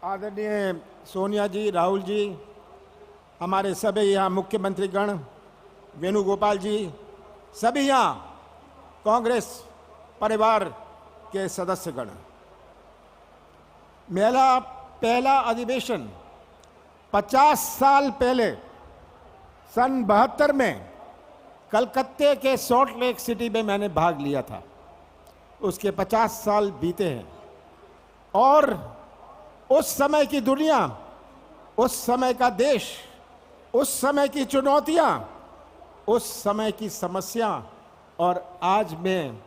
आदरणीय सोनिया जी, राहुल जी, हमारे सभी यहाँ मुख्यमंत्रीगण, वेणुगोपाल जी, सभी यहाँ कांग्रेस परिवार के सदस्यगण, मेरा पहला अधिवेशन 50 साल पहले सन 72 में कलकत्ते के सॉल्ट लेक सिटी में मैंने भाग लिया था। उसके 50 साल बीते हैं और उस समय की दुनिया, उस समय का देश, उस समय की चुनौतियां, उस समय की समस्या और आज में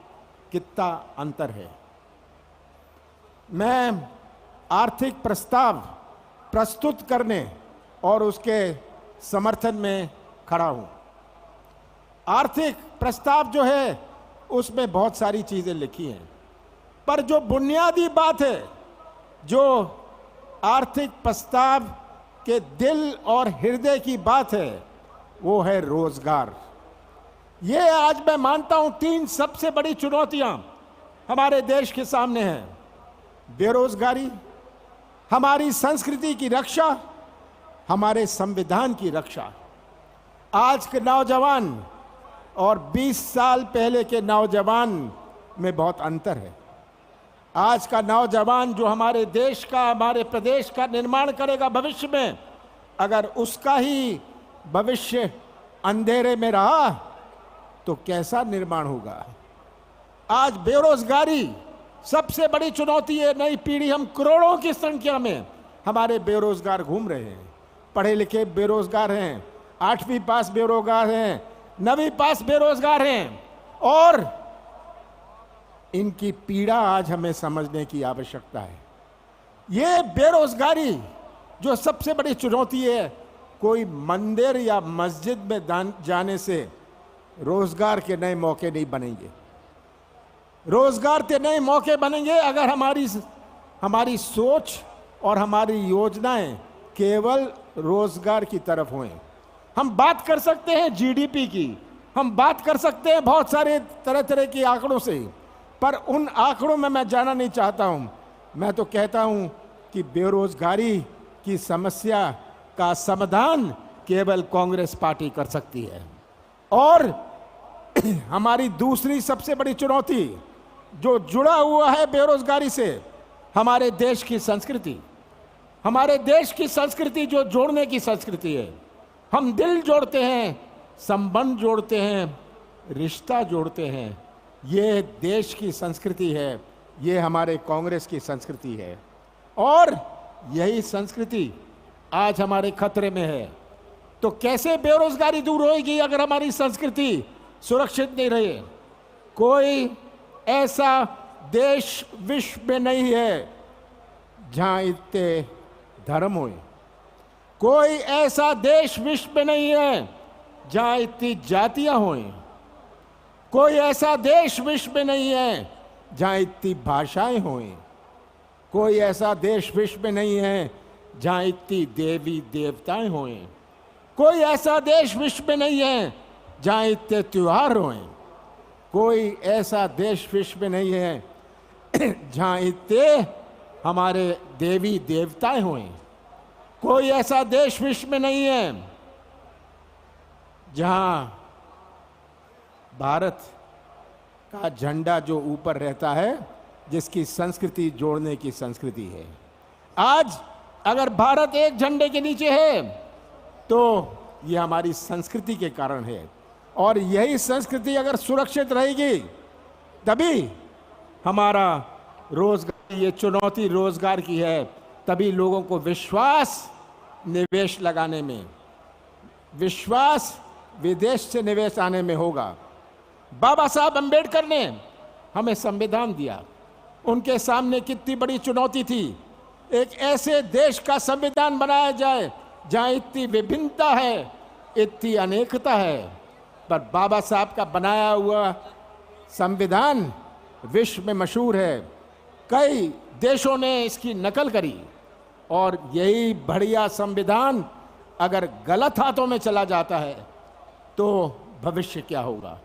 कितना अंतर है। मैं आर्थिक प्रस्ताव प्रस्तुत करने और उसके समर्थन में खड़ा हूं। आर्थिक प्रस्ताव जो है उसमें बहुत सारी चीजें लिखी हैं, पर जो बुनियादी बात है, जो आर्थिक प्रस्ताव के दिल और हृदय की बात है, वो है रोजगार। ये आज मैं मानता हूं 3 सबसे बड़ी चुनौतियां हमारे देश के सामने हैं। बेरोजगारी, हमारी संस्कृति की रक्षा, हमारे संविधान की रक्षा। आज के नौजवान और 20 साल पहले के नौजवान में बहुत अंतर है। आज का नौजवान जो हमारे देश का, हमारे प्रदेश का निर्माण करेगा भविष्य में, अगर उसका ही भविष्य अंधेरे में रहा तो कैसा निर्माण होगा। आज बेरोजगारी सबसे बड़ी चुनौती है। नई पीढ़ी, हम करोड़ों की संख्या में हमारे बेरोजगार घूम रहे हैं। पढ़े लिखे बेरोजगार हैं, 8वीं पास बेरोजगार हैं, 9वीं पास बेरोजगार हैं और इनकी पीड़ा आज हमें समझने की आवश्यकता है। ये बेरोजगारी जो सबसे बड़ी चुनौती है, कोई मंदिर या मस्जिद में जाने से रोजगार के नए मौके नहीं बनेंगे। रोजगार के नए मौके बनेंगे अगर हमारी सोच और हमारी योजनाएं केवल रोजगार की तरफ हों। हम बात कर सकते हैं जीडीपी की, हम बात कर सकते हैं बहुत सारे तरह तरह के आंकड़ों से, पर उन आंकड़ों में मैं जाना नहीं चाहता हूं। मैं तो कहता हूं कि बेरोजगारी की समस्या का समाधान केवल कांग्रेस पार्टी कर सकती है। और हमारी दूसरी सबसे बड़ी चुनौती जो जुड़ा हुआ है बेरोजगारी से, हमारे देश की संस्कृति। हमारे देश की संस्कृति जो जोड़ने की संस्कृति है। हम दिल जोड़ते हैं, संबंध जोड़ते हैं, रिश्ता जोड़ते हैं। ये देश की संस्कृति है, ये हमारे कांग्रेस की संस्कृति है और यही संस्कृति आज हमारे खतरे में है। तो कैसे बेरोजगारी दूर होगी अगर हमारी संस्कृति सुरक्षित नहीं रहे। कोई ऐसा देश विश्व में नहीं है जहां इतने धर्म होए। कोई ऐसा देश विश्व में नहीं है जहां इतनी जातियां होए। कोई ऐसा देश विश्व में नहीं है जहां इतनी भाषाएं होएं। कोई ऐसा देश विश्व में नहीं है जहां इतनी देवी देवताएं होएं। कोई ऐसा देश विश्व में नहीं है जहां इतने त्योहार होएं। कोई ऐसा देश विश्व में नहीं है जहां इतने हमारे देवी देवताएं होएं। कोई ऐसा देश विश्व में नहीं है जहां भारत का झंडा जो ऊपर रहता है, जिसकी संस्कृति जोड़ने की संस्कृति है। आज अगर भारत एक झंडे के नीचे है तो ये हमारी संस्कृति के कारण है और यही संस्कृति अगर सुरक्षित रहेगी तभी हमारा रोजगार, ये चुनौती रोजगार की है, तभी लोगों को विश्वास निवेश लगाने में, विश्वास विदेश से निवेश आने में होगा। बाबा साहब अंबेडकर ने हमें संविधान दिया। उनके सामने कितनी बड़ी चुनौती थी, एक ऐसे देश का संविधान बनाया जाए जहां इतनी विभिन्नता है, इतनी अनेकता है। पर बाबा साहब का बनाया हुआ संविधान विश्व में मशहूर है। कई देशों ने इसकी नकल करी और यही बढ़िया संविधान अगर गलत हाथों में चला जाता है तो भविष्य क्या होगा।